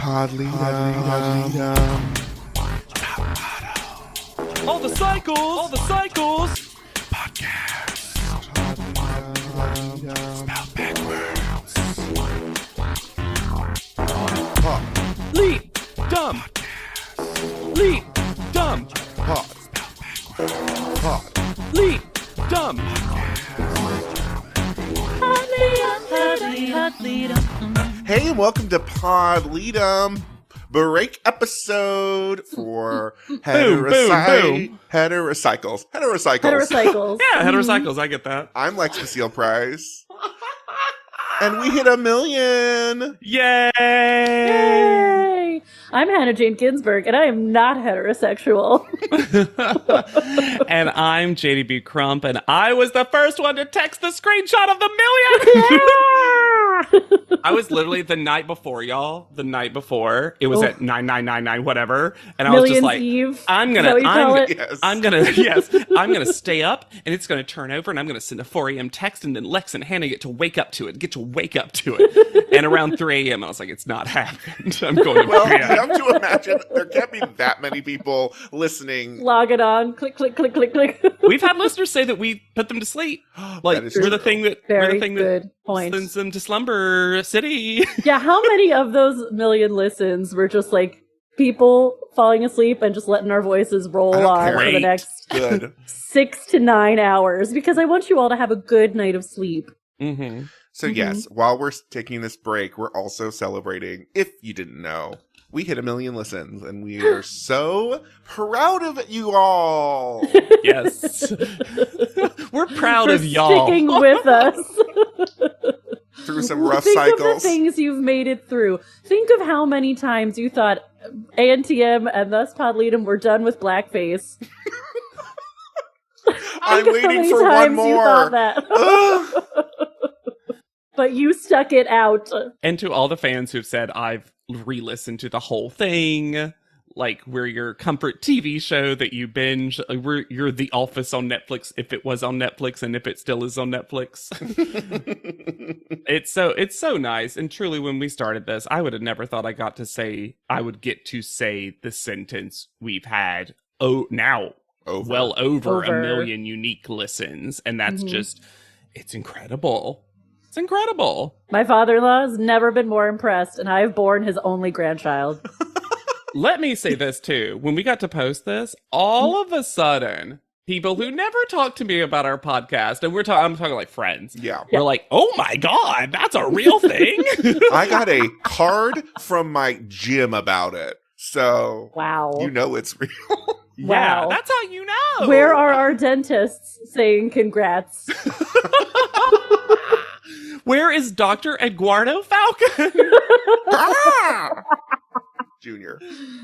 All the cycles. Podcast. Spelled backwards. Pod. Leap, dumb. Leap, dumb. Pod. Spelled backwards. Pod. Leap, dumb. Hey, and welcome to Pod Leadum, break episode for boom. Heterocycles. Yeah, heterocycles, I get that. I'm Lex Basile Price. And we hit 1 million. Yay! Yay! I'm Hannah Jane Ginsburg, and I am not heterosexual. And I'm JDB Crump, and I was the first one to text the screenshot of the million! I was literally the night before, y'all. The night before. It was at 9999 whatever. And I was just like, Eve. I'm gonna stay up, and it's gonna turn over, and I'm gonna send a 4 a.m. text, and then Lex and Hannah get to wake up to it. And around 3 a.m. I was like, it's not happened. I'm going to Well, bed. you have to imagine there can't be that many people listening. Log it on. Click, click, click, click, click. We've had listeners say that we put them to sleep. Like That is we're the true. thing that Very we're the thing good that point. sends them to slumber city. Yeah, how many of those million listens were just like people falling asleep and just letting our voices roll I don't on care. for the Great. next Good. 6 to 9 hours? Because I want you all to have a good night of sleep. Mm-hmm. So yes, while we're taking this break, we're also celebrating, if you didn't know, we hit 1 million listens, and we are so proud of you all. Yes. We're proud For of y'all. sticking with us. Through some rough Think of the cycles. things you've made it through. Think of how many times you thought ANTM and thus Podleadum were done with blackface. I'm Think of how waiting many for one times you more. thought that. Ugh. But you stuck it out. And to all the fans who've said I've re-listened to the whole thing, like we're your comfort TV show that you binge. You're The Office on Netflix if it was on Netflix and if it still is on Netflix. It's so nice. And truly, when we started this, I would have never thought I would get to say the sentence we've had now well over 1 million unique listens, and that's just it's incredible. It's incredible. My father-in-law has never been more impressed, and I've borne his only grandchild. Let me say this too. When we got to post this, all of a sudden, people who never talked to me about our podcast, and I'm talking like friends. Yeah. We're like, oh my God, that's a real thing. I got a card from my gym about it. So, Wow. you know it's real. Yeah, Wow. that's how you know. Where are our dentists saying congrats? Where is Dr. Eduardo Falcon? Ah! Junior.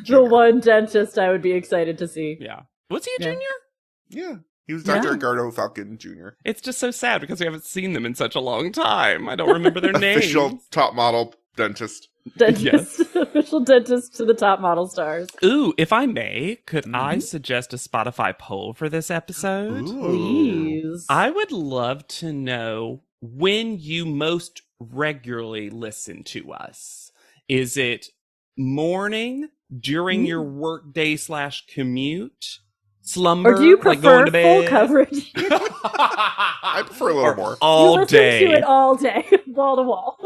The one dentist I would be excited to see. Yeah. Was he a Yeah. junior? Yeah. He was Dr. Yeah. Edgardo Falcon Jr. It's just so sad because we haven't seen them in such a long time. I don't remember their names. Official top model dentist. Dentist, official dentist to the top model stars. Ooh, if I may, could I suggest a Spotify poll for this episode? Ooh. Please. I would love to know when you most regularly listen to us. Is it morning, during your work day / commute, slumber, Or do you like going prefer to full bed? coverage? I prefer a little more. You All listen day. to it all day, wall to wall.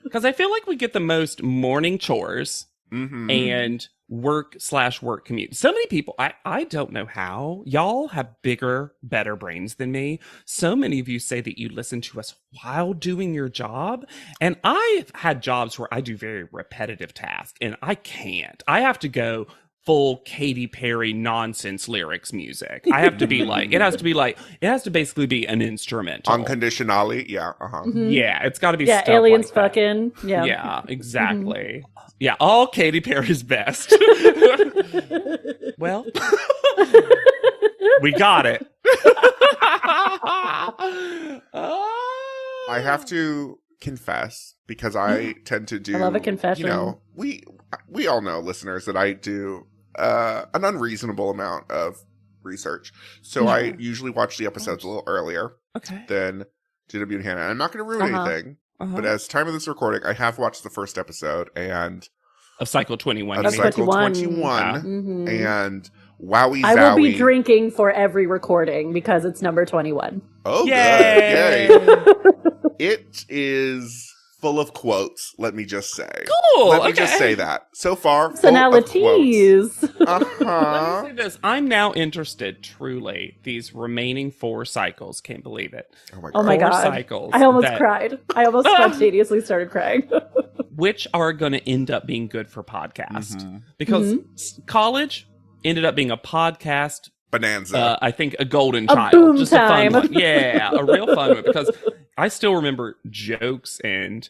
Because I feel like we get the most morning chores Mm-hmm. and work / work commute. So many people, I don't know how. Y'all have bigger, better brains than me. So many of you say that you listen to us while doing your job. And I've had jobs where I do very repetitive tasks and I can't. I have to go full Katy Perry nonsense lyrics music. I have to be like, it has to basically be an instrumental. Unconditionally. Yeah. Uh-huh. Mhm. Yeah, it's got to be Yeah, stuff aliens like that. fucking. Yeah. Yeah, exactly. Yeah, all Katy Perry's best. Well, we got it. I have to confess, because I tend to do. I love a confession. You know, we all know, listeners, that I do an unreasonable amount of research. So I usually watch the episodes a little earlier Okay. than JW and Hannah. And I'm not going to ruin Uh-huh. anything, but as time of this recording, I have watched the first episode, and Of cycle 21. of you mean. cycle 21. 21. Mhm. And wowie I will be zowie. drinking for every recording because it's number 21. Oh, Yay! good. Yay. It is full of quotes, let me just say. Cool. Let me just say that. So far, full of quotes. Personalities. Let me Uh-huh. say this. I'm now interested, truly. These remaining 4 cycles. Can't believe it. Oh my Oh my 4 God. cycles. I almost that- cried. I almost spontaneously started crying. Which are going to end up being good for podcast. Mhm. Because college ended up being a podcast. Bonanza. I think a golden A child. boom Just time. a fun one. Yeah, a real fun one. Because I still remember jokes and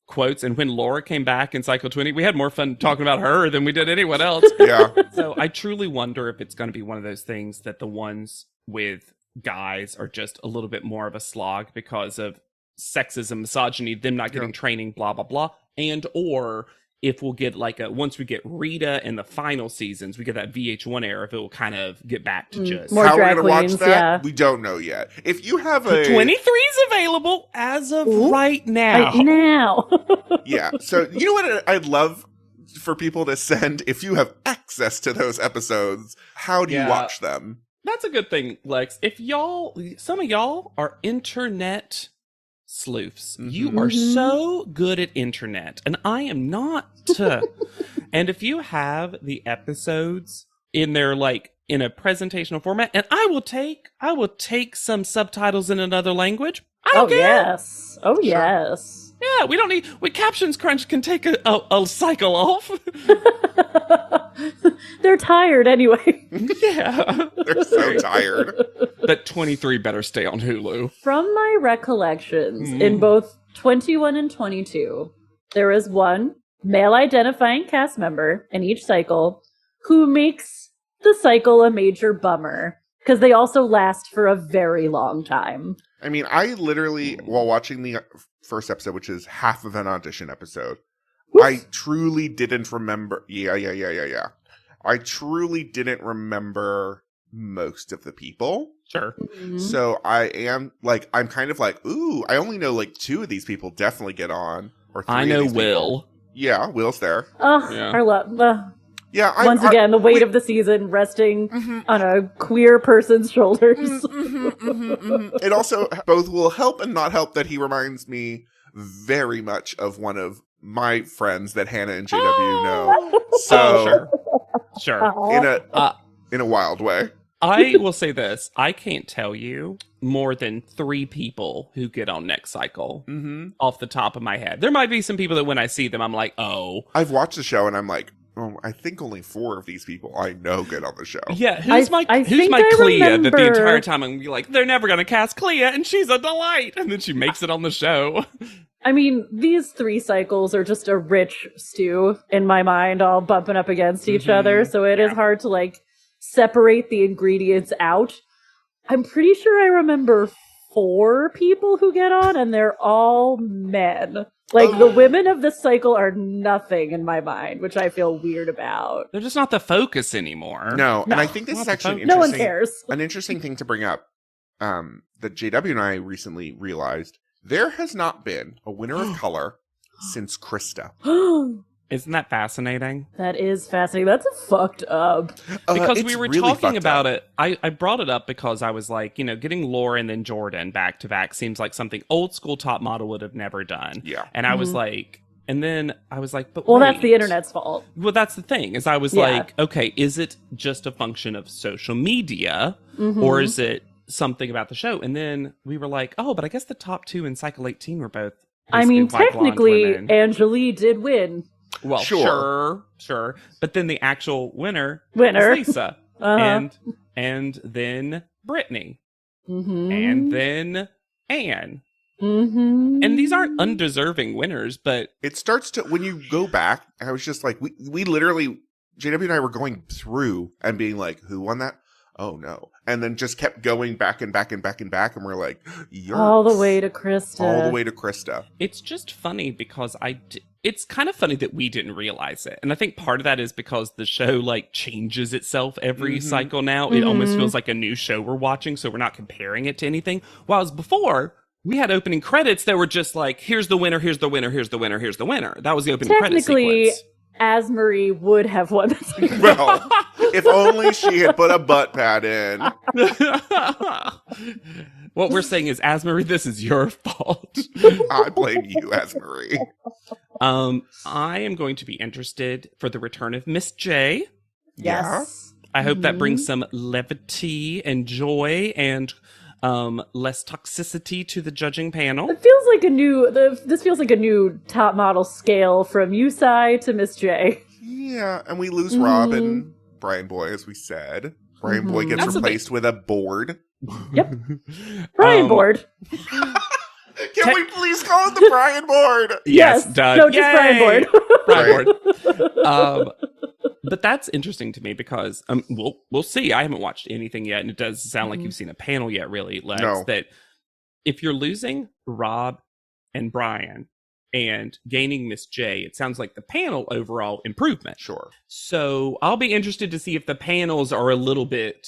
quotes. And when Laura came back in Cycle 20, we had more fun talking about her than we did anyone else. Yeah. So I truly wonder if it's going to be one of those things that the ones with guys are just a little bit more of a slog because of sexism, misogyny, them not getting training, blah, blah, blah. And or if we'll get like once we get Rita in the final seasons, we get that VH1 era, if it will kind of get back to just... More How we're drag going to watch queens, that, yeah. we don't know yet. If you have a... 23 is available as of Ooh. right now. Right now. Yeah. So you know what I'd love for people to send if you have access to those episodes? How do you Yeah. watch them? That's a good thing, Lex. If some of y'all are internet sleuths, you are so good at internet, and I am not. And if you have the episodes in their in a presentational format, and I will take some subtitles in another language. I don't care. Yes. Oh, yes. Yeah, we don't need. Captions Crunch can take a cycle off. They're tired anyway. Yeah, They're so tired. But 23 better stay on Hulu. From my recollections, in both 21 and 22, there is one male identifying cast member in each cycle who makes the cycle a major bummer because they also last for a very long time. I mean, I literally, while watching the first episode, which is half of an audition episode, I truly didn't remember. Yeah. I truly didn't remember most of the people. Sure. So I am I'm kind of ooh, I only know 2 of these people definitely get on. Or 3 I of know these Will. people. Yeah, Will's there. Oh, Yeah. our love. Yeah. Once again, the weight of the season resting on a queer person's shoulders. It also both will help and not help that he reminds me very much of one of my friends that Hannah and JW know. So Sure. in a wild way. I will say this. I can't tell you more than 3 people who get on next cycle off the top of my head. There might be some people that when I see them, I'm like, oh. I've watched the show and I'm like, oh, I think only 4 of these people I know get on the show. Yeah, who's my I think I Clea that the remember- entire time I'm gonna be like, they're never going to cast Clea and she's a delight. And then she makes it on the show. I mean, these 3 cycles are just a rich stew in my mind, all bumping up against each other. So it is hard to separate the ingredients out. I'm pretty sure I remember 4 people who get on, and they're all men. The women of this cycle are nothing in my mind, which I feel weird about. They're just not the focus anymore. No, and I think this not is the actually No one cares. an interesting thing to bring up that JW and I recently realized. There has not been a winner of color since Krista. Isn't that fascinating? That is fascinating. That's fucked up. Because It's we were really talking fucked about up. it. I brought it up because I was like, getting Laura and then Jordan back to back seems like something old school top model would have never done. Yeah. And I was like, and then I was like, but Well, wait. that's the internet's fault. Well, that's the thing is I was Yeah. like, okay, is it just a function of social media or is it something about the show? And then we were like, oh, but I guess the top 2 in Cycle 18 were both. I mean, basically white blonde technically, women. Angelique did win. Well, Sure. sure. But then the actual winner Winner. was Lisa. Uh-huh. And then Brittany. Mm-hmm. And then Anne. Mm-hmm. And these aren't undeserving winners, but It starts to, when you go back, I was just like, we literally, JW and I were going through and being like, who won that? Oh no. And then just kept going back and back and back and back. And we're like, all the "Yerks." way to Krista. All the way to Krista. it's just funny because it's kind of funny that we didn't realize it. And I think part of that is because the show changes itself every cycle now. It almost feels like a new show we're watching, so we're not comparing it to anything. Whereas before, we had opening credits that were just like, here's the winner, here's the winner, here's the winner, here's the winner. That was the opening credits Technically, sequence. Asmarie would have won this. Well, if only she had put a butt pad in. What we're saying is, Asmarie, this is your fault. I blame you, Asmarie. I am going to be interested for the return of Miss J. Yes. I hope that brings some levity and joy and less toxicity to the judging panel. It feels like this feels like a new top model scale from Yusai to Miss J. Yeah, and we lose Rob and Brian Boy, as we said. Brian Boy gets That's replaced with a board. Yep. Brian board. Can we please call it the Brian board? Yes, Yes. done. No, just Brian board. Brian board. But that's interesting to me because we'll see. I haven't watched anything yet, and it does sound like you've seen a panel yet, really, Lex. No. That if you're losing Rob and Brian and gaining Miss J, it sounds like the panel overall improvement. Sure. So I'll be interested to see if the panels are a little bit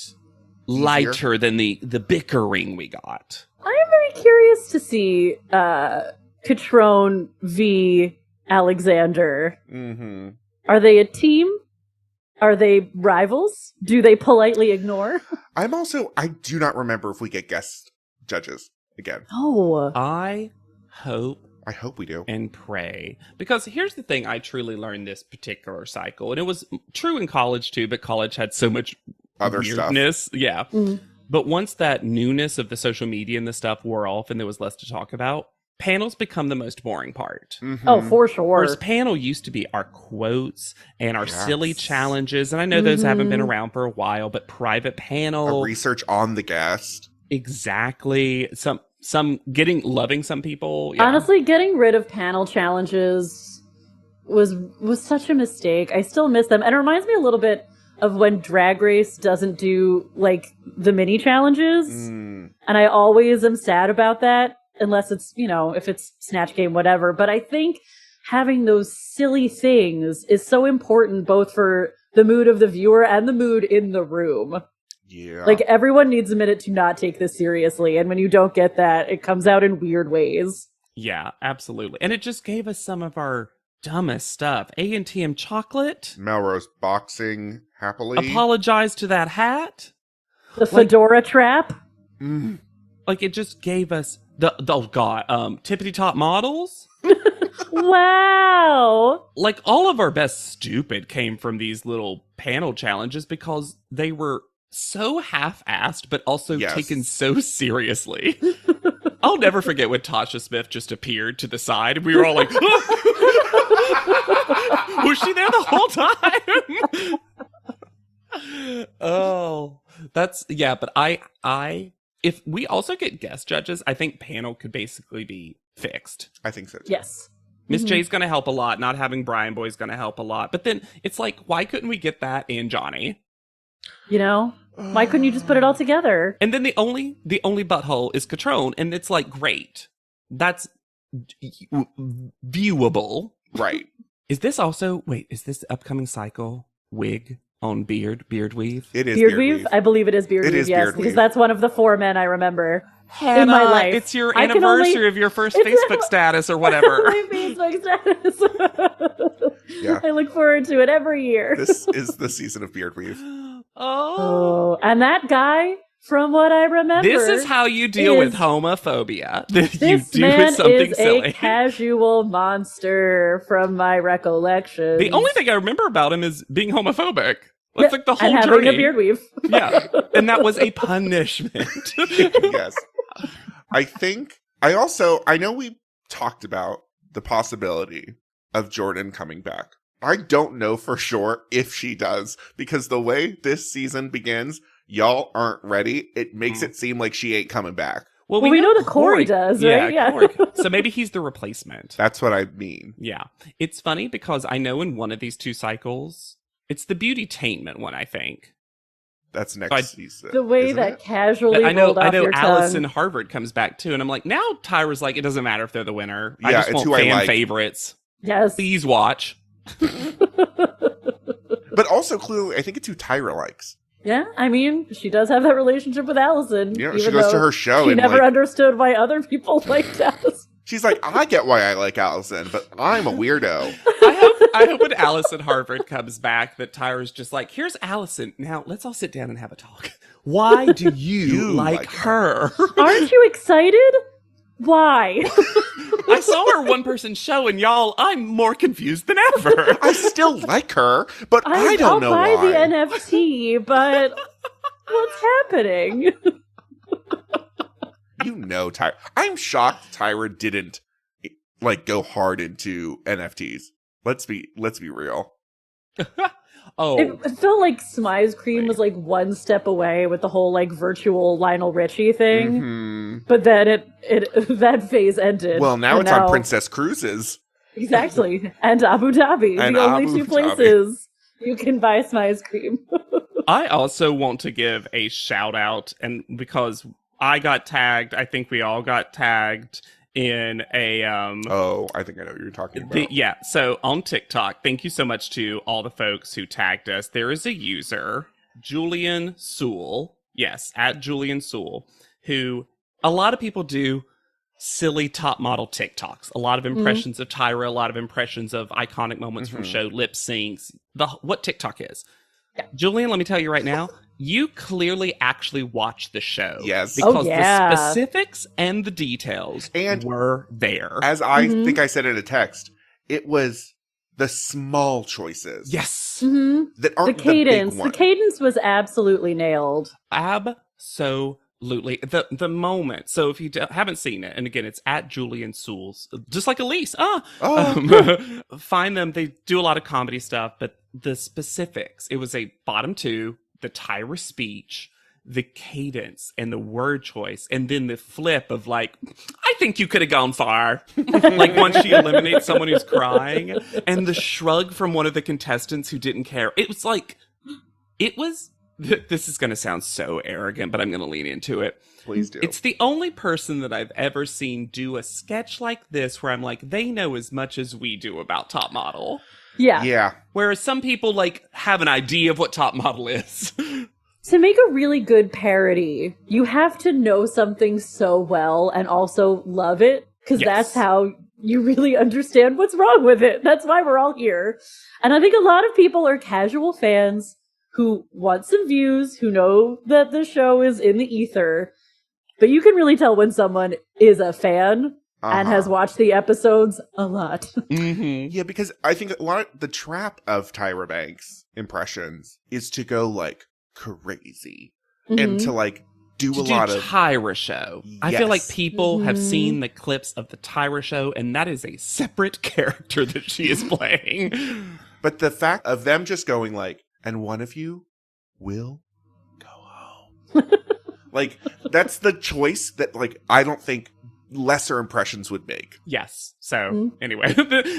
lighter than the bickering we got. I am very curious to see Catrone v. Alexander. Mm-hmm. Are they a team? Are they rivals? Do they politely ignore? I do not remember if we get guest judges again. Oh. I hope I hope we do. and pray. Because here's the thing I truly learned this particular cycle, and it was true in college too, but college had so much Other stuff. weirdness. Yeah. Mm. But once that newness of the social media and the stuff wore off and there was less to talk about, panels become the most boring part. Mhm. Oh, for sure. Whereas panel used to be our quotes and our Yes. silly challenges. And I know those haven't been Mhm. around for a while, but private A panel. research on the guest. Exactly. Some loving some people. Yeah. Honestly, getting rid of panel challenges was such a mistake. I still miss them. And it reminds me a little bit of when Drag Race doesn't do like the mini challenges. Mm. And I always am sad about that, unless it's, if it's Snatch Game, whatever. But I think having those silly things is so important both for the mood of the viewer and the mood in the room. Yeah. Like, everyone needs a minute to not take this seriously. And when you don't get that, it comes out in weird ways. Yeah, absolutely. And it just gave us some of our dumbest stuff. ANTM chocolate. Melrose boxing happily. Apologize to that hat. The fedora trap. Mm. Like, it just gave us tippity top models. Wow. Like, all of our best stupid came from these little panel challenges because they were so half-assed, but also Yes. taken so seriously. I'll never forget when Tasha Smith just appeared to the side, and we were all like, was she there the whole time? Oh, but if we also get guest judges, I think panel could basically be fixed. I think so too. Yes. Miss Mhm. J's going to help a lot. Not having Brian Boy's going to help a lot. But then it's like, why couldn't we get that and Johnny? Why couldn't you just put it all together? And then the only butthole is Catrone, and it's like, great. That's viewable. Right. Is this the upcoming cycle wig on beard weave? It is Beard weave? I believe it is beard It weave, is yes, beard because weave. that's one of the 4 men I remember Hannah, in my life. it's your I can anniversary only- of your first It's- Facebook status or whatever. My Facebook status. Yeah. I look forward to it every year. This is the season of beard weave. Oh. And that guy, from what I remember, This is how you deal with is- homophobia. You this do man something is silly. a casual monster from my recollection. The only thing I remember about him is being homophobic. That's like the whole and having journey. a beard weave. Yeah, and that was a punishment. Yes. I know we talked about the possibility of Jordan coming back. I don't know for sure if she does, because the way this season begins, y'all aren't ready. It makes it seem like she ain't coming back. Well, we know that Corey does, right? Yeah. Corey. So maybe he's the replacement. That's what I mean. Yeah. It's funny because I know in one of these 2 cycles, it's the beauty-tainment one, I think. That's next season. The way isn't that it? casually I know rolled off your Allison tongue. Harvard comes back too, and I'm like, now Tyra's like, it doesn't matter if they're the winner. I Yeah, just it's want who I fan like. favorites. Yes. Please watch. But also, clearly, I think it's who Tyra likes. Yeah, I mean, she does have that relationship with Allison. Yeah, even she goes to though her show She and never like, understood why other people liked Allison. she's like, I get why I like Allison, but I'm a weirdo. I hope when Allison Harvard comes back that Tyra's just like, here's Allison. Now let's all sit down and have a talk. Why do you like her? Aren't you excited? Why? I saw her one-person show, and y'all, I'm more confused than ever. I still like her, but I don't know why. I'll buy the NFT, but what's happening? You know, Tyra. I'm shocked Tyra didn't like go hard into NFTs. Let's be real. Oh, It felt like Smy's Cream was like one step away with the whole like virtual Lionel Richie thing, but then it that phase ended. Well, now it's on Princess Cruises. Exactly, and Abu Dhabi, And the only Abu two Dhabi. places you can buy Smy's Cream. I also want to give a shout out, and because I got tagged, I think we all got tagged in a Oh, I think I know what you're talking about. So on TikTok, thank you so much to all the folks who tagged us. There is a user, Julian Sewell, yes, at Julian Sewell, who a lot of people do silly top model TikToks, a lot of impressions of Tyra, a lot of impressions of iconic moments from show, lip syncs, what TikTok is. Yeah. Julian, let me tell you right now, you clearly actually watched the show. Yes. Because the specifics and the details were there. As I think I said in a text, it was the small choices. Yes. That aren't The cadence. big one. The cadence was absolutely nailed. Absolutely. The moment. So if you haven't seen it, and again, it's at Julian Sewell's, just like Elise. Find them. They do a lot of comedy stuff, but the specifics, it was a bottom two, the Tyra speech, the cadence, and the word choice, and then the flip of like, I think you could have gone far. Like once she eliminates someone who's crying, and the shrug from one of the contestants who didn't care. This is going to sound so arrogant, but I'm going to lean into it. Please do. It's the only person that I've ever seen do a sketch like this where I'm like, they know as much as we do about Top Model. Yeah. Yeah. Whereas some people like have an idea of what Top Model is. To make a really good parody, you have to know something so well and also love it, because that's how you really understand what's wrong with it. That's why we're all here. And I think a lot of people are casual fans who want some views, who know that the show is in the ether, but you can really tell when someone is a fan and has watched the episodes a lot. Yeah, because I think a lot of the trap of Tyra Banks impressions is to go like crazy and to like do a lot of Tyra show. I feel like people have seen the clips of the Tyra show, and that is a separate character that she is playing. But the fact of them just going like, and one of you will go home. Like, that's the choice that, like, I don't think lesser impressions would make. Yes. So, anyway,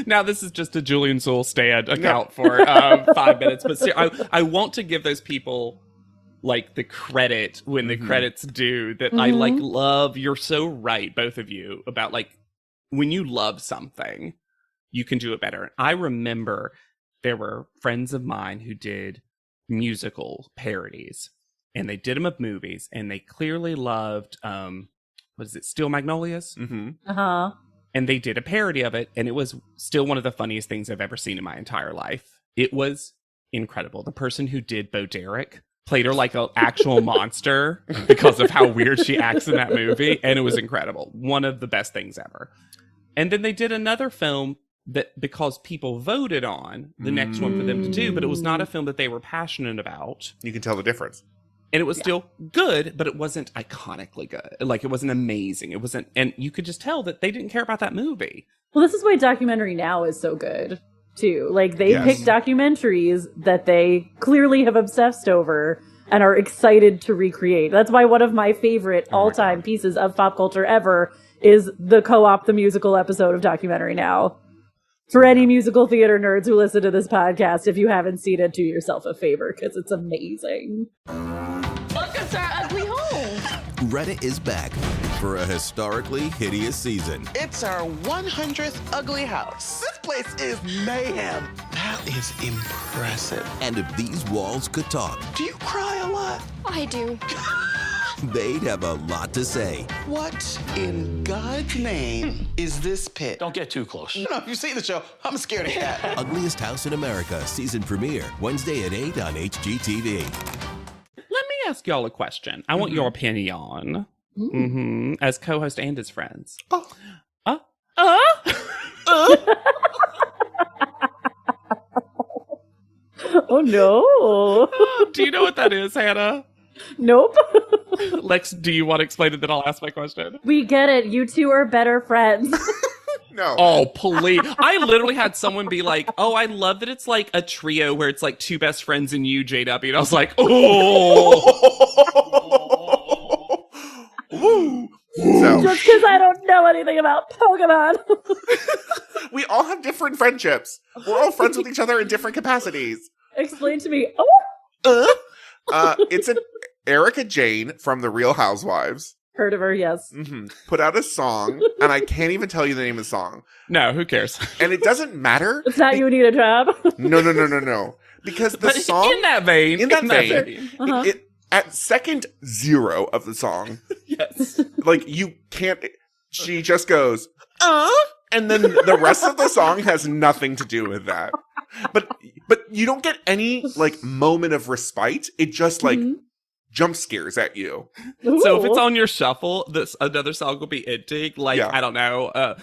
now this is just a Julian Sewell stand account for 5 minutes. But I want to give those people, like, the credit when the credit's due that I, like, love. You're so right, both of you, about, like, when you love something, you can do it better. I remember there were friends of mine who did musical parodies, and they did them of movies, and they clearly loved, what is it, Steel Magnolias? And they did a parody of it, and it was still one of the funniest things I've ever seen in my entire life. It was incredible. The person who did Bo Derek played her like an actual monster because of how weird she acts in that movie, and it was incredible. One of the best things ever. And then they did another film that, because people voted on the next one for them to do, but it was not a film that they were passionate about. You can tell the difference. And it was still good, but it wasn't iconically good. Like, it wasn't amazing. It wasn't, and you could just tell that they didn't care about that movie. Well, this is why Documentary Now is so good, too. Like, they pick documentaries that they clearly have obsessed over and are excited to recreate. That's why one of my favorite all-time pieces of pop culture ever is the Co-op the Musical episode of Documentary Now. For any musical theater nerds who listen to this podcast, if you haven't seen it, do yourself a favor, because it's amazing. Welcome to our ugly home. Reddit is back for a historically hideous season. It's our 100th ugly house. This place is mayhem. That is impressive. And if these walls could talk, Do you cry a lot? I do. they'd have a lot to say. What in God's name is this pit? Don't get too close. No, if you've seen the show, I'm scared of cat. Ugliest House in America season premiere Wednesday at 8 on HGTV. Let me ask y'all a question. I want your opinion. As co-host and as friends. Oh no. Do you know what that is, Hannah? Nope. Lex, do you want to explain it? Then I'll ask my question. We get it. You two are better friends. No. Oh, please. I literally had someone be like, oh, I love that it's like a trio where it's like two best friends and you, JW. And I was like, oh. Woo. So, Just because I don't know anything about Pokemon. we all have different friendships. We're all friends with each other in different capacities. Explain to me. It's an Erica Jane from The Real Housewives. Heard of her, yes. Put out a song, and I can't even tell you the name of the song. No, who cares? And it doesn't matter. It's not you need a job. No. Because the But song... in that vein. it at second 0 of the song, Yes. like, you can't... She just goes, and then the rest of the song has nothing to do with that. But you don't get any, like, moment of respite. It just, like... jump scares at you. So if it's Ooh. on your shuffle, this another song will be ending. Like, Yeah. I don't know.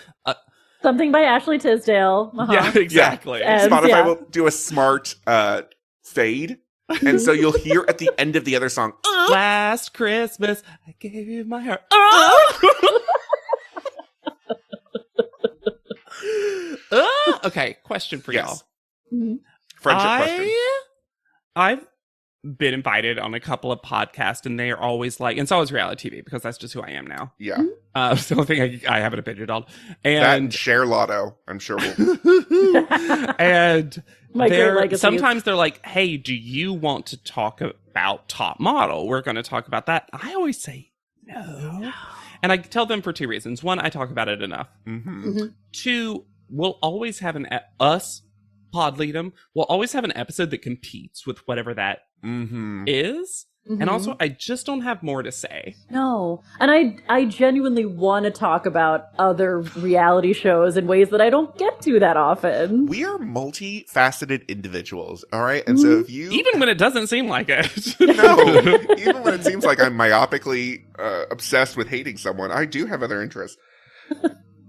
Something by Ashley Tisdale. Yeah, exactly. Yeah. Spotify yeah. will do a smart fade. And so you'll hear at the end of the other song, Last Christmas, I gave you my heart. Okay, question for yes. y'all. Friendship question. I've been invited on a couple of podcasts, and they are always like, and it's always reality TV because that's just who I am now. Yeah. It's the only thing I have an opinion on. That and And share lotto, I'm sure will. and My great they're, legacies. sometimes they're like, hey, do you want to talk about Top Model? We're going to talk about that. I always say no. And I tell them for two reasons. One, I talk about it enough. Two, we'll always have us, Pod Lead'em, we'll always have an episode that competes with whatever that is. And also, I just don't have more to say. No. And I genuinely want to talk about other reality shows in ways that I don't get to that often. We are multifaceted individuals, all right? And so if you... Even when it doesn't seem like it. No, even when it seems like I'm myopically obsessed with hating someone, I do have other interests.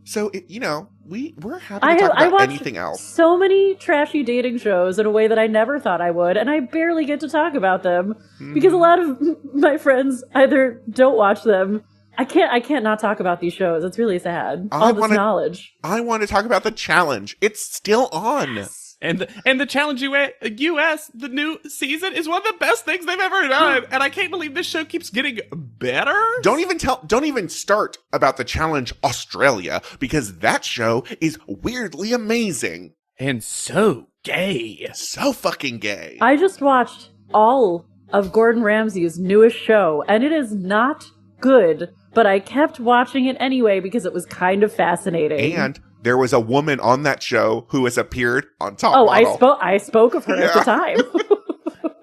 So, we're happy to talk I about watch anything else. so many trashy dating shows in a way that I never thought I would, and I barely get to talk about them because a lot of my friends either don't watch them. I can't not talk about these shows. It's really sad. All this knowledge. I want to talk about The Challenge. It's still on. And the Challenge US, the new season, is one of the best things they've ever done. And I can't believe this show keeps getting better. Don't even start about The Challenge Australia, because that show is weirdly amazing. And so gay. So fucking gay. I just watched all of Gordon Ramsay's newest show, and it is not good, but I kept watching it anyway because it was kind of fascinating. And there was a woman on that show who has appeared on Top Oh, Model. I spoke of her at the time.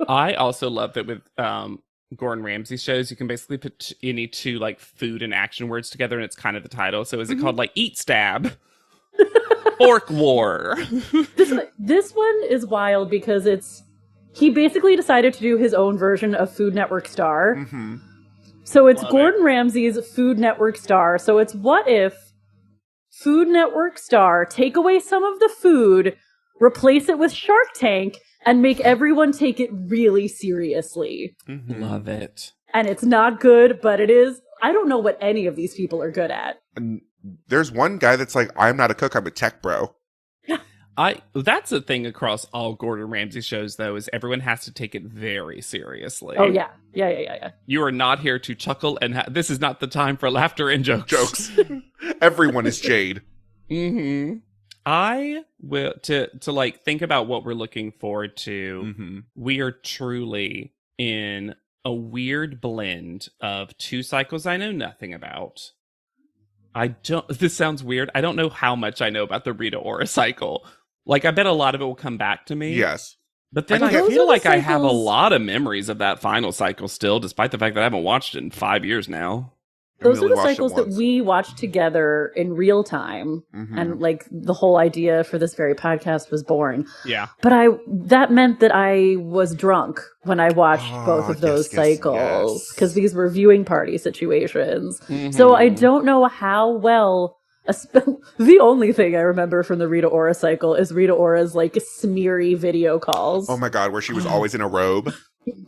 I also love that with Gordon Ramsay shows, you can basically put any two like food and action words together, and it's kind of the title. So is it called like Eat Stab? Fork War. This one is wild because he basically decided to do his own version of Food Network Star. So it's Gordon Ramsay's Food Network Star. So it's what if Food Network Star take away some of the food, replace it with Shark Tank, and make everyone take it really seriously. Love it. And it's not good, but it is. I don't know what any of these people are good at. And there's one guy that's like, I'm not a cook, I'm a tech bro. That's a thing across all Gordon Ramsay shows, though, is everyone has to take it very seriously. Oh, yeah. Yeah. You are not here to chuckle, and this is not the time for laughter and jokes. Everyone is Jade. I will to like think about what we're looking forward to. We are truly in a weird blend of two cycles I know nothing about. This sounds weird. I don't know how much I know about the Rita Ora cycle. Like, I bet a lot of it will come back to me. Yes. But then I I get- feel Those are like the I have a cycles- lot of memories of that final cycle still, despite the fact that I haven't watched it in 5 years now. Those We are the only watched it cycles that once. we watched together in real time. Mhm. And like the whole idea for this very podcast was born. Yeah. But that meant that I was drunk when I watched both of those yes, yes, cycles yes. because these were viewing party situations. Mhm. So I don't know how well. The only thing I remember from the Rita Ora cycle is Rita Ora's like smeary video calls. Oh my god, where she was always in a robe.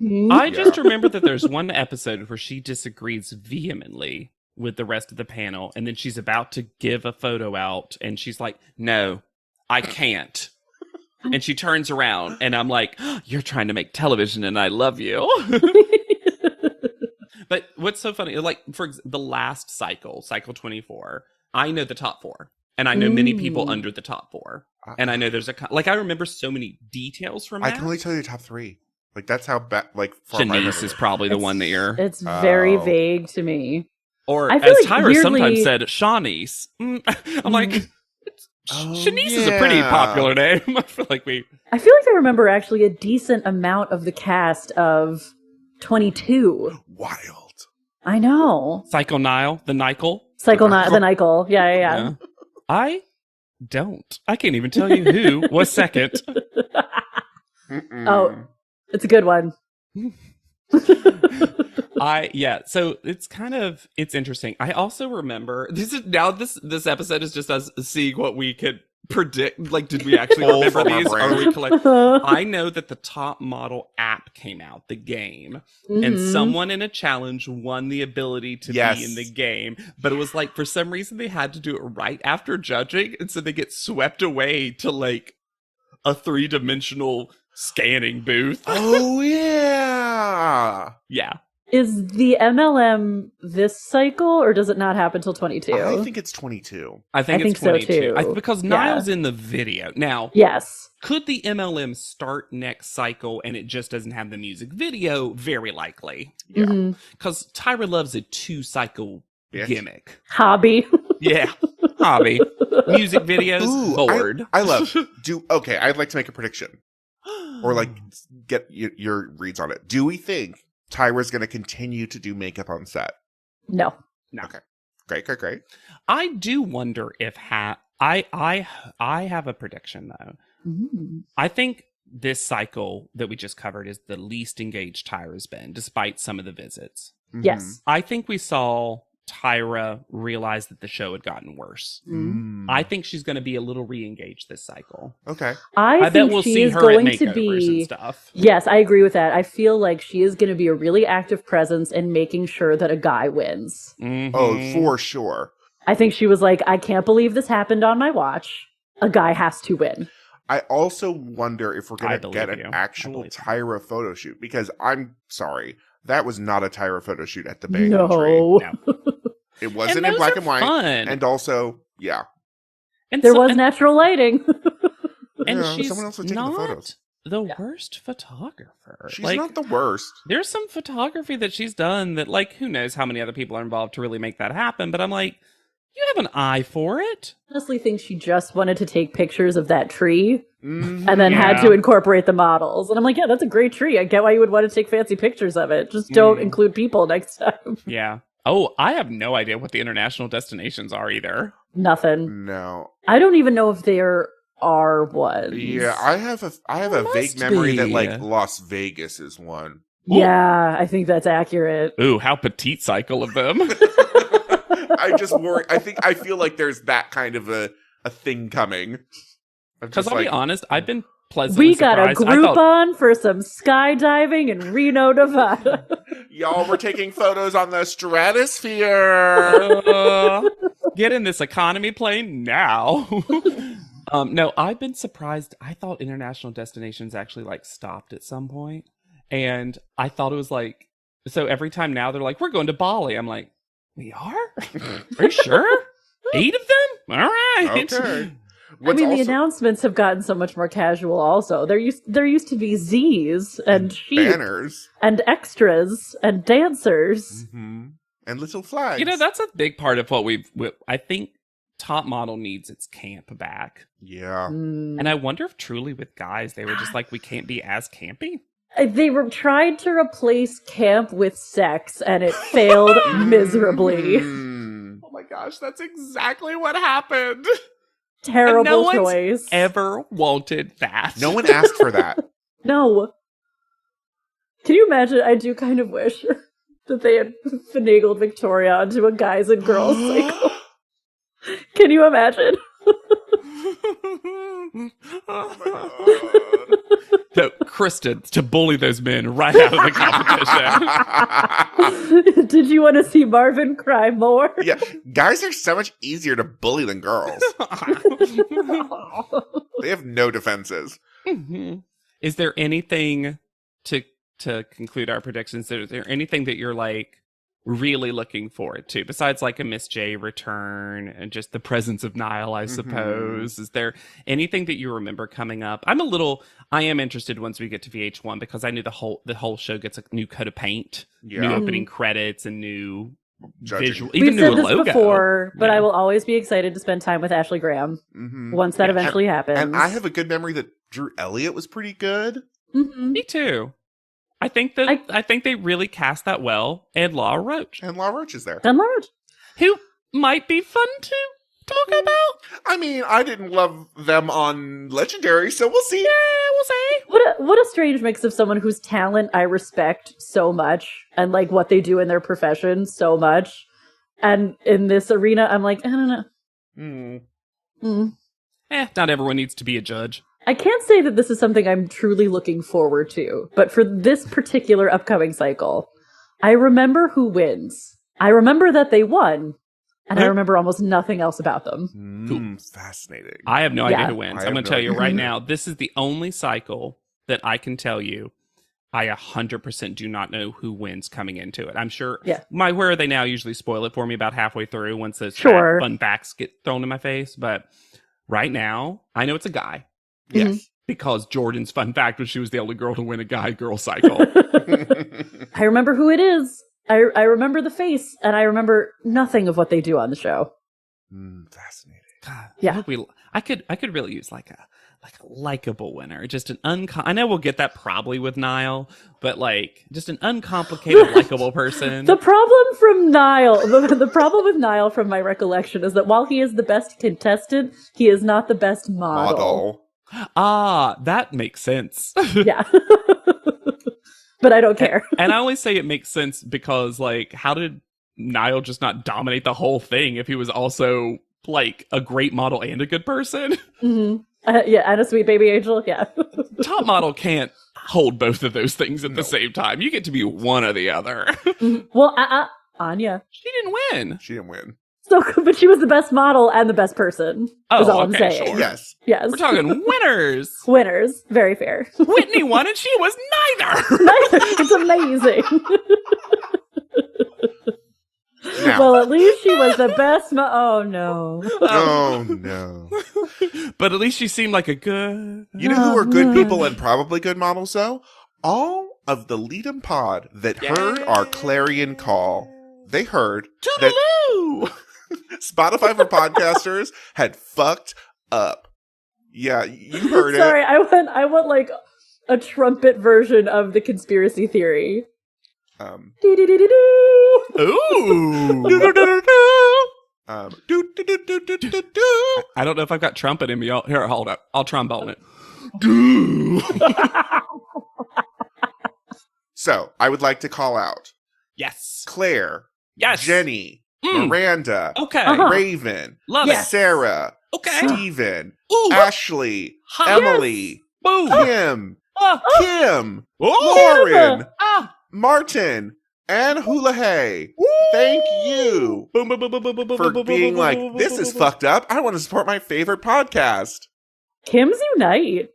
Mhm. I just remember that there's one episode where she disagrees vehemently with the rest of the panel, and then she's about to give a photo out, and she's like, "No, I can't." And she turns around, and I'm like, "You're trying to make television, and I love you." But what's so funny, like the last cycle, cycle 24, I know the top 4, and I know many people Mm. under the top 4, and I know there's I remember so many details from I that. can only tell you the top 3. Like that's how far my Shanice memory is probably the one that you're. It's very Oh. vague to me. Or I as feel like Tyra sometimes weirdly- said, Shanice. I'm like, Oh, Shanice is a pretty yeah. popular name. I feel like I feel like I remember actually a decent amount of the cast of 22. Wild. I know. Psycho Nile, the Nykel. The Nykel. Yeah. Yeah. I don't. I can't even tell you who was second. Mm-mm. Oh, it's a good one. So it's interesting. I also remember this episode is just us seeing what we could predict. Like, did we actually Pull remember from our these? Are brain. we collect? I know that the Top Model app came out, the game, and Mhm. someone in a challenge won the ability to Yes. be in the game. But it was like, for some reason, they had to do it right after judging. And so they get swept away to like a 3-dimensional scanning booth. Oh yeah. Yeah. Is the MLM this cycle, or does it not happen till 22? I think it's 22. I think I it's think so, 22. too. Because Yeah. Niall's in the video. Now, Yes. could the MLM start next cycle and it just doesn't have the music video? Very likely. Yeah. Mhm. Because Tyra loves a 2-cycle Bitch. gimmick. Hobby. Yeah. Hobby. Music videos. Ooh, Bored. I love. Okay, I'd like to make a prediction or like get your reads on it. Do we think Tyra's going to continue to do makeup on set? No. No. Okay. Great. I do wonder if I have a prediction though. Mm. I think this cycle that we just covered is the least engaged Tyra's been, despite some of the visits. Mhm. Yes. I think we saw Tyra realize that the show had gotten worse. Mm. I think she's going to be a little re-engaged this cycle. Okay. I bet think we'll she see is her at going to makeovers and be. stuff. Yes, I agree with that. I feel like she is going to be a really active presence in making sure that a guy wins. Mhm. Oh, for sure. I think she was like, I can't believe this happened on my watch. A guy has to win. I also wonder if we're I going to believe get you. an I actual believe you. Tyra photo shoot, because I'm sorry, that was not a Tyra photo shoot at the Bang Tree. No. No. It wasn't And in those black are and white. fun. And also, yeah. And There so- was and- natural lighting. and Yeah, she's someone else was taking the not photos. the Yeah. worst photographer. She's Like, not the worst. there's some photography that she's done that, like, who knows how many other people are involved to really make that happen. But I'm like, you have an eye for it. Honestly, think she just wanted to take pictures of that tree Mhm. and then had Yeah. to incorporate the models. And I'm like, yeah, that's a great tree. I get why you would want to take fancy pictures of it. Just don't Mm. include people next time. Yeah. Oh, I have no idea what the international destinations are either. Nothing. No. I don't even know if there are ones. Yeah, I have a There vague must memory that be. like Las Vegas is one. Yeah, I think that's accurate. Ooh, how petite cycle of them. I just worry. I feel like there's that kind of a thing coming. Because I'll be honest, I've been pleasantly We got a surprised. I thought, Groupon for some skydiving in Reno, Nevada. y'all were taking photos on the stratosphere. get in this economy plane now. No, I've been surprised. I thought international destinations actually like stopped at some point, and I thought it was like, so every time now they're like, we're going to Bali. I'm like, we are? Are you sure? 8 of them? All right. Okay. I mean, the announcements have gotten so much more casual. Also, there used to be Z's and sheep banners and extras and dancers. and little flags. You know, that's a big part of what I think Top Model needs its camp back. Yeah. And I wonder if truly with guys, they were just like, we can't be as campy. They were tried to replace camp with sex, and it failed miserably. Mm. Oh my gosh, that's exactly what happened. Terrible And no one's choice. ever wanted that. No one asked for that. No. Can you imagine? I do kind of wish that they had finagled Victoria onto a guys and girls cycle. Can you imagine? Oh my God. So, Kristen, to bully those men right out of the competition. Did you want to see Marvin cry more? Yeah, guys are so much easier to bully than girls. They have no defenses. Is there anything to conclude our predictions? Is there anything that you're like really looking forward to besides like a Miss J return and just the presence of Niall, I suppose? Is there anything that you remember coming up? I am interested once we get to VH1 because I knew the whole show gets a new coat of paint, new Yeah. opening credits, and new Judging. visual, We've even said new this logo. before, but Yeah. I will always be excited to spend time with Ashley Graham Mhm. once that eventually happens. And I have a good memory that Drew Elliott was pretty good. Mhm. Me too. I think I think they really cast that well, and Laura Roach, And Law Roach is there. Done large. who might be fun to talk about. I mean, I didn't love them on Legendary, so we'll see. We'll see. What a strange mix of someone whose talent I respect so much and like what they do in their profession so much. And in this arena, I'm like, I don't know. Mm. Not everyone needs to be a judge. I can't say that this is something I'm truly looking forward to, but for this particular upcoming cycle, I remember who wins. I remember that they won, and I remember almost nothing else about them. Fascinating. I have no idea Yeah. who wins. I I'm have going to no tell you idea. right now, this is the only cycle that I can tell you I 100% do not know who wins coming into it. I'm sure Yeah. my Where Are They Now usually spoil it for me about halfway through once those Sure. fun facts get thrown in my face. But right now, I know it's a guy Yes. because Jordan's fun fact was she was the only girl to win a guy-girl cycle. I remember who it is. I remember the face, and I remember nothing of what they do on the show. Fascinating. God, Yeah. I could really use like a likable winner, just an I know we'll get that probably with Niall, but like just an uncomplicated likable person. The problem from Niall, the problem with Niall from my recollection is that while he is the best contestant, he is not the best model. That makes sense. Yeah. But I don't care. And I always say it makes sense because like how did Niall just not dominate the whole thing if he was also like a great model and a good person? Yeah, and a sweet baby angel. Yeah. Top Model can't hold both of those things at the same time. You get to be one or the other. Well, Anya. She didn't win. She didn't win. So, but she was the best model and the best person. Oh, is all I'm okay, saying. sure. Yes. Yes. We're talking winners. Winners. Very fair. Whitney won and she was neither. It's amazing. Now. Well, at least she was the best. Oh no. Oh, no. But at least she seemed like a good. You know who are good people and probably good models, though? All of the Lead'em Pod that heard our clarion call. They heard that Toodaloo! Spotify for podcasters had fucked up. Yeah, you heard Sorry, it. I want like a trumpet version of the conspiracy theory. Dee-dee-dee-dee-dee. Ooh. Do. I don't know if I've got trumpet in me. Here, hold up. I'll trombone it. So, I would like to call out Yes. Claire, Yes. Jenny, Miranda, Okay. Uh-huh. Raven, Love Yes. Sarah, it. Okay. Steven, Ooh. Ashley, Hi. Emily, Boom. Kim, Ah. Kim, Oh. Lauren, Ah. Martin, and Hula Hey. Thank you Boom, boom, boom, boom, boom, boom, boom, for boom, being boom, like, boom, this boom, is boom. fucked up. I want to support my favorite podcast. Kim's Unite.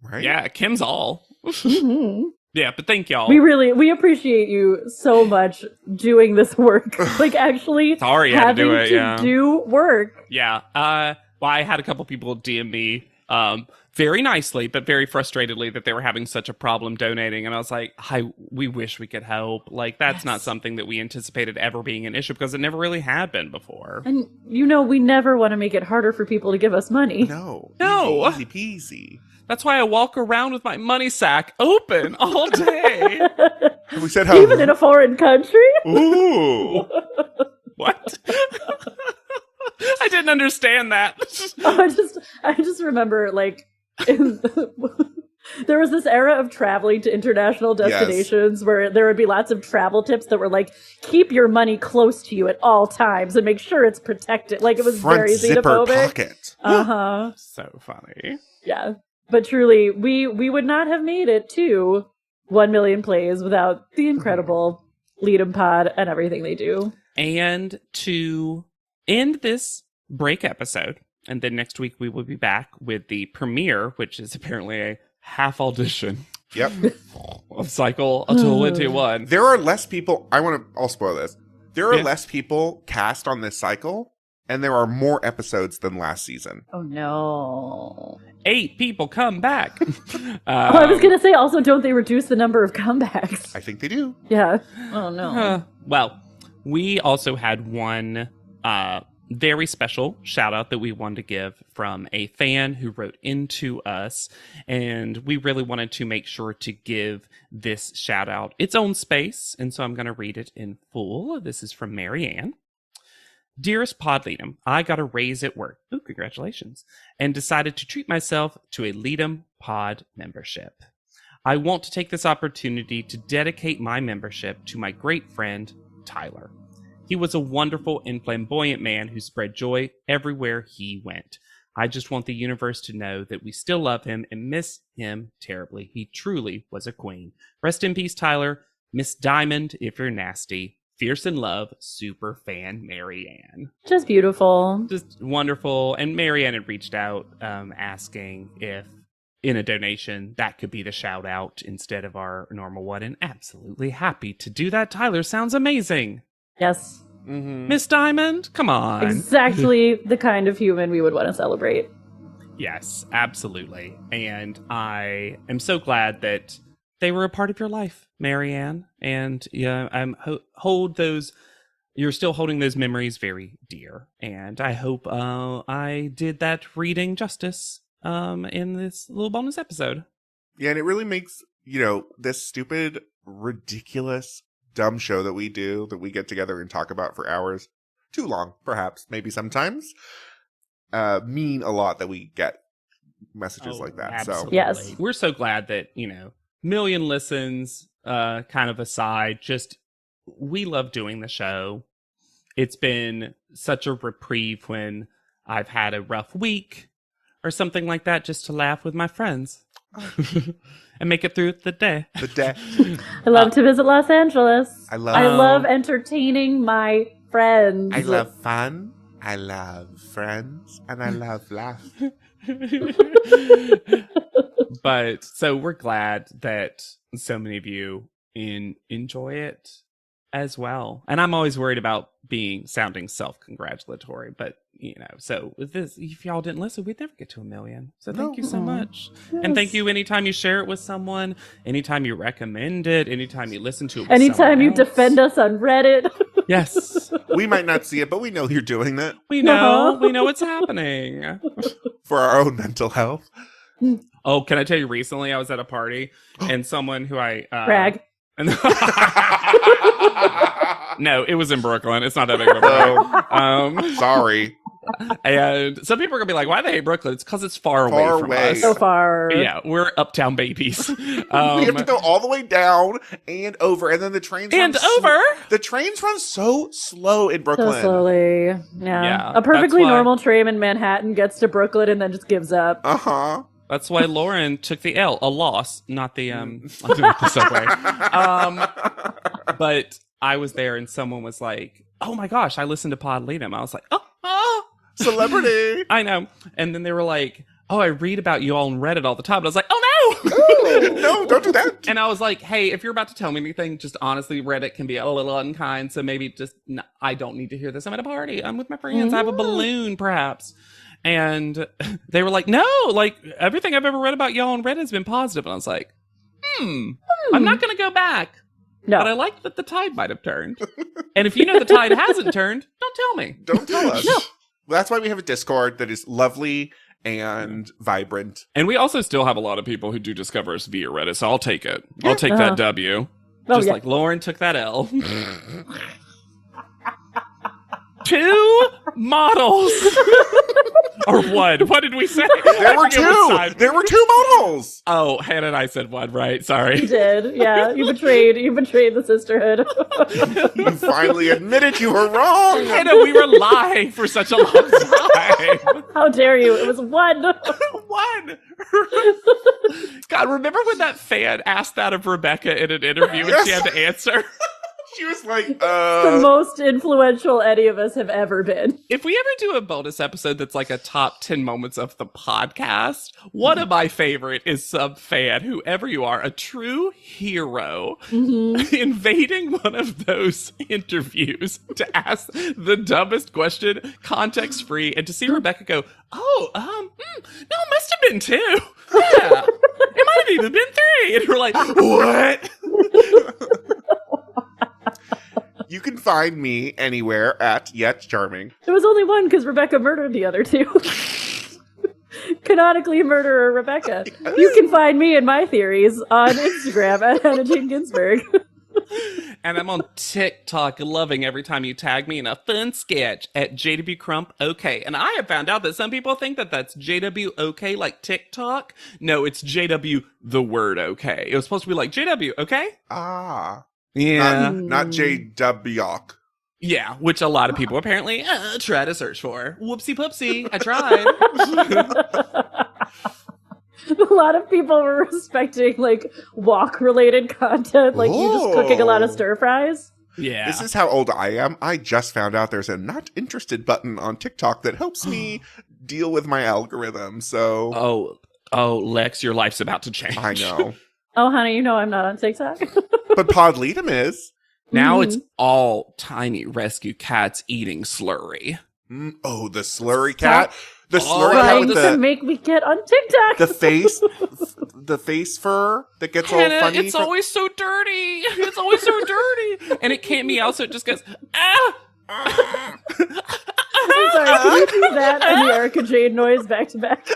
Right? Yeah, Kim's all. Mhm. Yeah, but thank y'all. We appreciate you so much doing this work. Like actually Sorry you had to having do it, yeah. do work. Yeah. Well, I had a couple people DM me very nicely, but very frustratedly that they were having such a problem donating. And I was like, we wish we could help. Like, that's not something that we anticipated ever being an issue because it never really had been before. And, we never want to make it harder for people to give us money. No. No. Easy peasy. That's why I walk around with my money sack open all day. We said how. Even in a foreign country? Ooh. What? I didn't understand that. I just remember, like, there was this era of traveling to international destinations where there would be lots of travel tips that were like, keep your money close to you at all times and make sure it's protected. Like, it was Front very zipper xenophobic. pocket. Uh-huh. So funny. Yeah. But truly, we would not have made it to 1 million plays without the incredible Lead'em Pod and everything they do. And to end this break episode, and then next week we will be back with the premiere, which is apparently a half audition. Yep. Of cycle 21. There are less people. I'll spoil this. There are less people cast on this cycle, and there are more episodes than last season. Oh, no. 8 people come back. I was going to say, also, don't they reduce the number of comebacks? I think they do. Yeah. Oh, no. Well, we also had one very special shout out that we wanted to give from a fan who wrote into us, and we really wanted to make sure to give this shout out its own space, and so I'm going to read it in full. This is from Marianne. Dearest Pod Lead'em, I got a raise at work. Ooh, congratulations. And decided to treat myself to a Lead'em Pod membership. I want to take this opportunity to dedicate my membership to my great friend, Tyler. He was a wonderful and flamboyant man who spread joy everywhere he went. I just want the universe to know that we still love him and miss him terribly. He truly was a queen. Rest in peace, Tyler. Miss Diamond, if you're nasty. Fierce in love, super fan Marianne. Just beautiful. Just wonderful. And Marianne had reached out asking if in a donation that could be the shout out instead of our normal one. And absolutely happy to do that. Tyler sounds amazing. Yes. Mm-hmm. Miss Diamond, come on. Exactly the kind of human we would want to celebrate. Yes, absolutely. And I am so glad that they were a part of your life, Marianne. And yeah, I'm you're still holding those memories very dear. And I hope I did that reading justice in this little bonus episode. Yeah, and it really makes, this stupid, ridiculous, dumb show that we do, that we get together and talk about for hours, too long, perhaps, maybe sometimes, mean a lot that we get messages like that. Absolutely. So Yes. We're so glad that, million listens, kind of aside, just we love doing the show. It's been such a reprieve when I've had a rough week or something like that, just to laugh with my friends and make it through the day. I love to visit Los Angeles. I love entertaining my friends. I love fun. I love friends. And I love laugh. But so we're glad that so many of you enjoy it as well. And I'm always worried about sounding self-congratulatory, but so with this, if y'all didn't listen, we'd never get to 1 million. So thank you so much. Yes. And thank you anytime you share it with someone, anytime you recommend it, anytime you listen to it with anytime you else. Defend us on Reddit. Yes. We might not see it, but we know you're doing that. We know what's happening. For our own mental health. Oh, can I tell you, recently I was at a party and someone who I Brag. No, it was in Brooklyn. It's not that big of a brag. Sorry. And some people are gonna be like, "Why they hate Brooklyn?" It's because it's far away from us. So far. Yeah, we're uptown babies. We have to go all the way down and over, and then the trains over. The trains run so slow in Brooklyn. So slowly. Yeah, a perfectly that's why- normal train in Manhattan gets to Brooklyn and then just gives up. Uh-huh. That's why Lauren took the L, a loss, not the the subway. But I was there, and someone was like, "Oh my gosh, I listened to Pod Lead'em." I was like, "Oh, celebrity!" I know. And then they were like, "Oh, I read about you all on Reddit all the time." And I was like, "Oh no, no, don't do that." And I was like, "Hey, if you're about to tell me anything, just honestly, Reddit can be a little unkind. So maybe just I don't need to hear this. I'm at a party. I'm with my friends. I have a balloon, perhaps." And they were like, no, like everything I've ever read about y'all on Reddit has been positive. And I was like, I'm not going to go back. No. But I like that the tide might have turned. And if you know the tide hasn't turned, don't tell me. Don't tell us. No. That's why we have a Discord that is lovely and vibrant. And we also still have a lot of people who do discover us via Reddit, so I'll take it. I'll take that W. Oh, Just yeah. like Lauren took that L. 2 models. Or one. What did we say? There were 2. There were 2 models. Oh, Hannah and I said one, right? You Sorry. did. Yeah. You betrayed the sisterhood. You finally admitted you were wrong. Hannah, we were lying for such a long time. How dare you? It was one. One. God, remember when that fan asked that of Rebecca in an interview and she had to answer? She was like, The most influential any of us have ever been. If we ever do a bonus episode that's like a top 10 moments of the podcast, one of my favorite is some fan, whoever you are, a true hero, invading one of those interviews to ask the dumbest question, context free, and to see Rebecca go, no, it must have been 2. Yeah, it might have even been 3. And we're like, what? you can find me anywhere at Yet Charming. There was only one because Rebecca murdered the other 2. Canonically murderer Rebecca. You can find me and my theories on Instagram at Hannah Jane Ginsburg. And I'm on TikTok loving every time you tag me in a fun sketch at JW Crump OK. And I have found out that some people think that that's JW OK like TikTok. No, it's JW the word OK. It was supposed to be like JW OK? Ah. Yeah. Not J.W. Yeah, which a lot of people apparently try to search for. Whoopsie poopsie, I tried. A lot of people were respecting like walk related content, like you just cooking a lot of stir fries. Yeah. This is how old I am. I just found out there's a not interested button on TikTok that helps me deal with my algorithm. So Oh, Lex, your life's about to change. I know. Oh, honey, you know I'm not on TikTok. But Podleadum is. Now it's all tiny rescue cats eating slurry. Oh, the slurry cat. The slurry cat Trying with to make me get on TikTok. the face fur that gets Hannah, all funny. it's always so dirty. It's always so dirty. And it can't meow, so it just goes, ah. I'm sorry, can you do that and the Erica Jade noise back to back?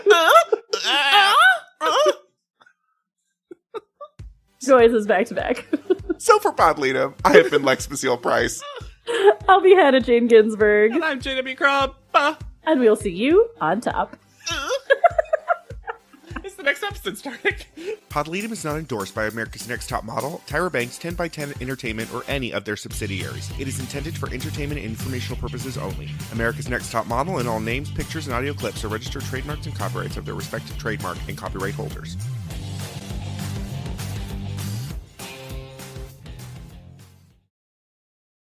Noises back to back. So for Podleadum, I have been Lex Basile Price. I'll be Hannah Jane Ginsburg. And I'm JW Crump. And we'll see you on top. Is the next episode starting? Podleadum is not endorsed by America's Next Top Model, Tyra Banks, 10x10 Entertainment, or any of their subsidiaries. It is intended for entertainment and informational purposes only. America's Next Top Model and all names, pictures, and audio clips are registered trademarks and copyrights of their respective trademark and copyright holders.